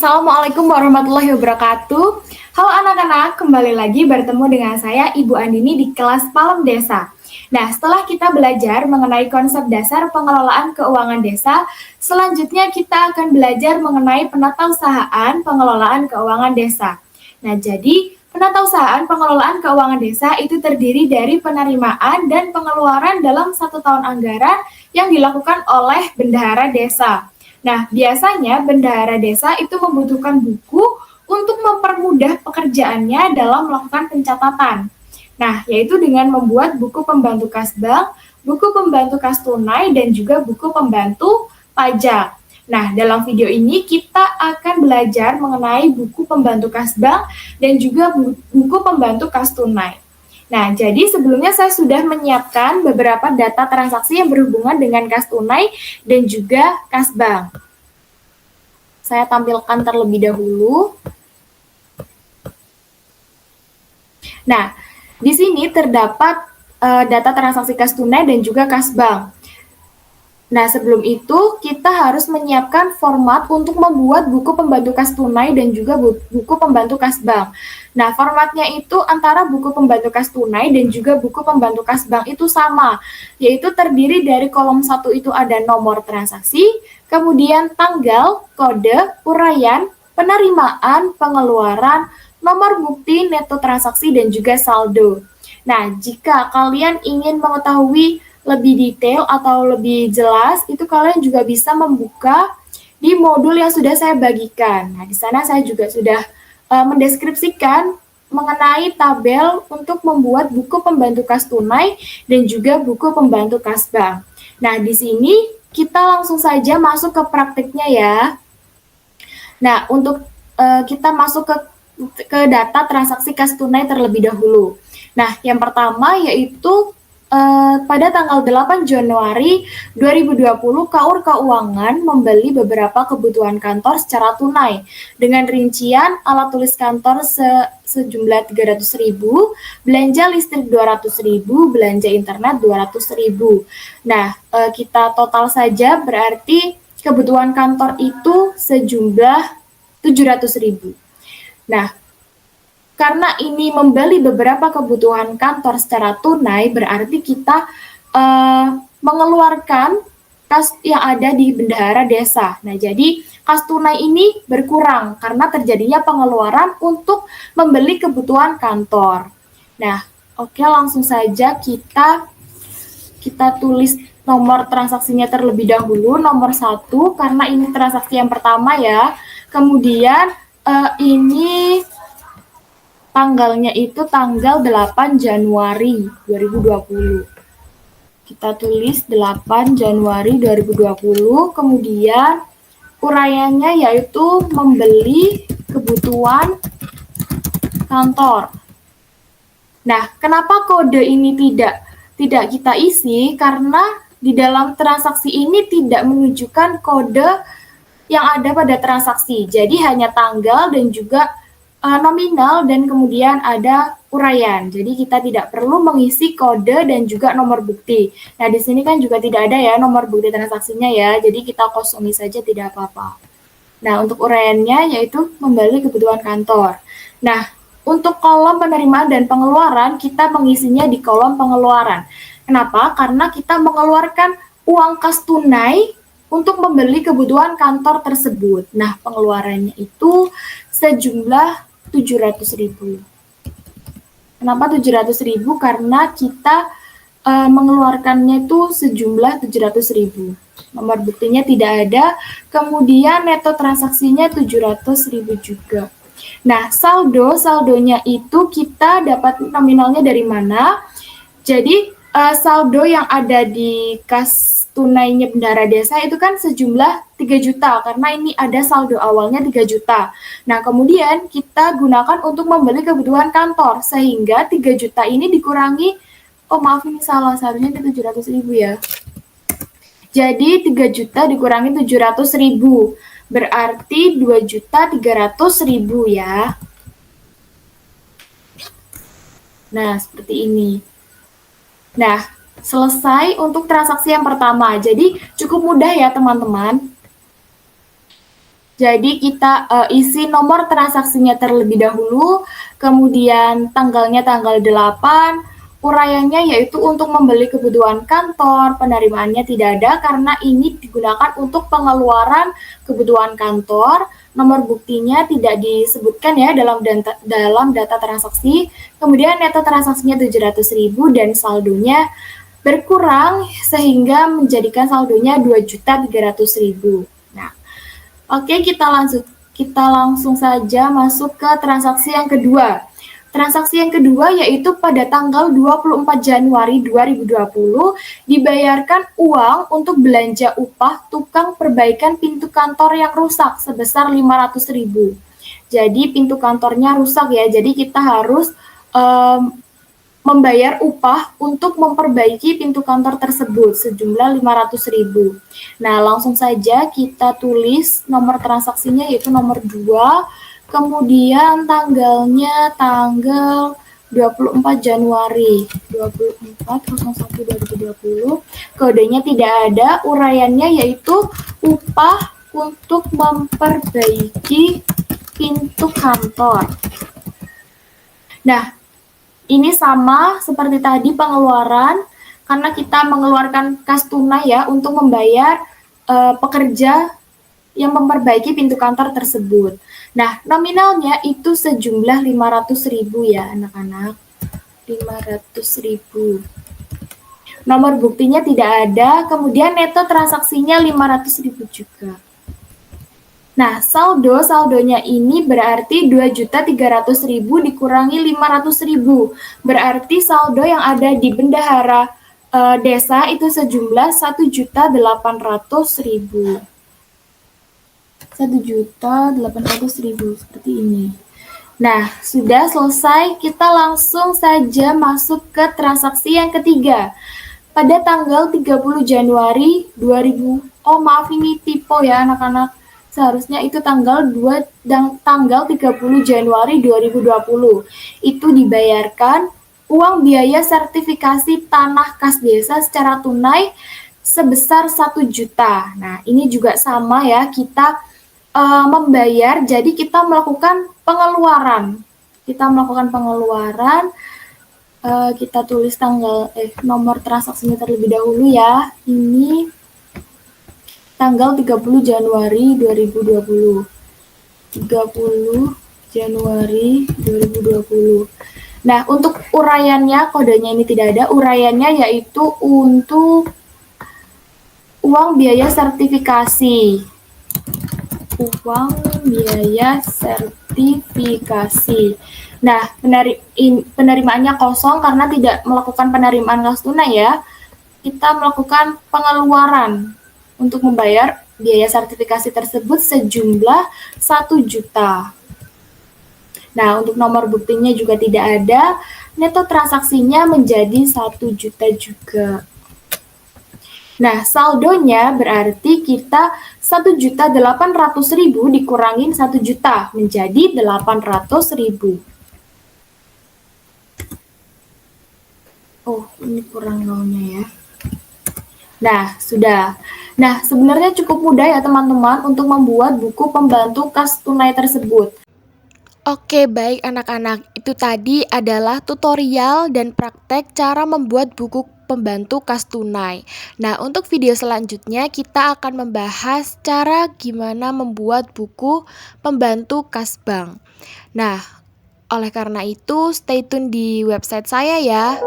Assalamualaikum warahmatullahi wabarakatuh. Halo anak-anak, kembali lagi bertemu dengan saya Ibu Andini di kelas Palem Desa. Nah, setelah kita belajar mengenai konsep dasar pengelolaan keuangan desa, selanjutnya kita akan belajar mengenai penatausahaan pengelolaan keuangan desa. Nah, jadi penatausahaan pengelolaan keuangan desa itu terdiri dari penerimaan dan pengeluaran dalam 1 tahun anggaran yang dilakukan oleh bendahara desa. Nah, biasanya bendahara desa itu membutuhkan buku untuk mempermudah pekerjaannya dalam melakukan pencatatan. Nah, yaitu dengan membuat buku pembantu kas bank, buku pembantu kas tunai, dan juga buku pembantu pajak. Nah, dalam video ini kita akan belajar mengenai buku pembantu kas bank dan juga buku pembantu kas tunai. Nah, jadi sebelumnya saya sudah menyiapkan beberapa data transaksi yang berhubungan dengan kas tunai dan juga kas bank. Saya tampilkan terlebih dahulu. Nah, di sini terdapat data transaksi kas tunai dan juga kas bank. Nah, sebelum itu kita harus menyiapkan format untuk membuat buku pembantu kas tunai dan juga buku pembantu kas bank. Nah, formatnya itu antara buku pembantu kas tunai dan juga buku pembantu kas bank itu sama, yaitu terdiri dari kolom 1 itu ada nomor transaksi, kemudian tanggal, kode, uraian, penerimaan, pengeluaran, nomor bukti, neto transaksi, dan juga saldo. Nah, jika kalian ingin mengetahui lebih detail atau lebih jelas, itu kalian juga bisa membuka di modul yang sudah saya bagikan. Nah, di sana saya juga sudah mendeskripsikan mengenai tabel untuk membuat buku pembantu kas tunai dan juga buku pembantu kas bank. Nah, di sini kita langsung saja masuk ke praktiknya ya. Nah, untuk kita masuk ke data transaksi kas tunai terlebih dahulu. Nah, yang pertama yaitu pada tanggal 8 Januari 2020, KUR Keuangan membeli beberapa kebutuhan kantor secara tunai dengan rincian alat tulis kantor sejumlah 300.000, belanja listrik 200.000, belanja internet 200.000. Nah, kita total saja berarti kebutuhan kantor itu sejumlah 700.000. Nah, karena ini membeli beberapa kebutuhan kantor secara tunai, berarti kita mengeluarkan kas yang ada di bendahara desa. Nah, jadi kas tunai ini berkurang karena terjadinya pengeluaran untuk membeli kebutuhan kantor. Nah, oke, langsung saja kita tulis nomor transaksinya terlebih dahulu, nomor 1, karena ini transaksi yang pertama ya. Kemudian ini tanggalnya itu tanggal 8 Januari 2020. Kita tulis 8 Januari 2020, kemudian uraiannya yaitu membeli kebutuhan kantor. Nah, kenapa kode ini tidak kita isi? Karena di dalam transaksi ini tidak menunjukkan kode yang ada pada transaksi. Jadi hanya tanggal dan juga nominal dan kemudian ada uraian. Jadi kita tidak perlu mengisi kode dan juga nomor bukti. Nah, di sini kan juga tidak ada ya nomor bukti transaksinya ya. Jadi kita kosongi saja tidak apa-apa. Nah, untuk uraiannya yaitu membeli kebutuhan kantor. Nah, untuk kolom penerimaan dan pengeluaran kita mengisinya di kolom pengeluaran. Kenapa? Karena kita mengeluarkan uang kas tunai untuk membeli kebutuhan kantor tersebut. Nah, pengeluarannya itu sejumlah 700.000. Kenapa 700.000? Karena kita mengeluarkannya itu sejumlah 700.000. Nomor buktinya tidak ada. Kemudian neto transaksinya 700.000 juga. Nah, saldonya itu kita dapat nominalnya dari mana? Jadi saldo yang ada di kas tunainya bendahara desa itu kan sejumlah 3 juta karena ini ada saldo awalnya 3 juta. Nah, kemudian kita gunakan untuk membeli kebutuhan kantor sehingga 3 juta ini dikurangi, oh maaf ini salah, seharusnya ini 700.000 ya. Jadi 3 juta dikurangi 700.000 berarti 2.300.000 ya. Nah, seperti ini. Nah, selesai untuk transaksi yang pertama. Jadi cukup mudah ya teman-teman. Jadi kita isi nomor transaksinya terlebih dahulu, kemudian tanggalnya tanggal 8, uraiannya yaitu untuk membeli kebutuhan kantor, penerimaannya tidak ada karena ini digunakan untuk pengeluaran kebutuhan kantor, nomor buktinya tidak disebutkan ya dalam data transaksi, kemudian neto transaksinya 700.000 dan saldonya berkurang sehingga menjadikan saldonya 2.300.000. Nah, oke, kita langsung saja masuk ke transaksi yang kedua. Transaksi yang kedua yaitu pada tanggal 24 Januari 2020 dibayarkan uang untuk belanja upah tukang perbaikan pintu kantor yang rusak sebesar 500.000. Jadi pintu kantornya rusak ya, jadi kita harus membayar upah untuk memperbaiki pintu kantor tersebut sejumlah 500.000. Nah, langsung saja kita tulis nomor transaksinya yaitu nomor 2, kemudian tanggalnya tanggal 24 Januari 24/01/2020. Kodenya tidak ada, uraiannya yaitu upah untuk memperbaiki pintu kantor. Nah, ini sama seperti tadi pengeluaran, karena kita mengeluarkan kas tunai ya untuk membayar pekerja yang memperbaiki pintu kantor tersebut. Nah, nominalnya itu sejumlah 500.000 ya anak-anak. 500.000. Nomor buktinya tidak ada, kemudian neto transaksinya 500.000 juga. Nah, saldonya ini berarti 2.300.000 dikurangi 500.000. Berarti saldo yang ada di bendahara desa itu sejumlah 1.800.000. 1.800.000 seperti ini. Nah, sudah selesai, kita langsung saja masuk ke transaksi yang ketiga. Pada tanggal 30 Januari 2000, oh maaf ini typo ya anak-anak. Seharusnya itu tanggal 30 Januari 2020. Itu dibayarkan uang biaya sertifikasi tanah kas desa secara tunai sebesar 1 juta. Nah, ini juga sama ya, kita membayar, jadi kita melakukan pengeluaran. Kita tulis nomor transaksinya terlebih dahulu ya. Ini tanggal 30 Januari 2020. 30 Januari 2020. Nah, untuk uraiannya, kodenya ini tidak ada. Uraiannya yaitu untuk uang biaya sertifikasi. Uang biaya sertifikasi. Nah, penerimaannya kosong karena tidak melakukan penerimaan kas tunai ya. Kita melakukan pengeluaran untuk membayar biaya sertifikasi tersebut sejumlah 1 juta. Nah, untuk nomor buktinya juga tidak ada, neto transaksinya menjadi 1 juta juga. Nah, saldonya berarti kita 1.800.000 dikurangin 1 juta menjadi 800.000. Oh, ini kurang nolnya ya. Nah, sudah. Nah, sebenarnya cukup mudah ya teman-teman untuk membuat buku pembantu kas tunai tersebut. Oke, baik anak-anak. Itu tadi adalah tutorial dan praktek cara membuat buku pembantu kas tunai. Nah, untuk video selanjutnya kita akan membahas cara gimana membuat buku pembantu kas bank. Nah, oleh karena itu stay tune di website saya ya.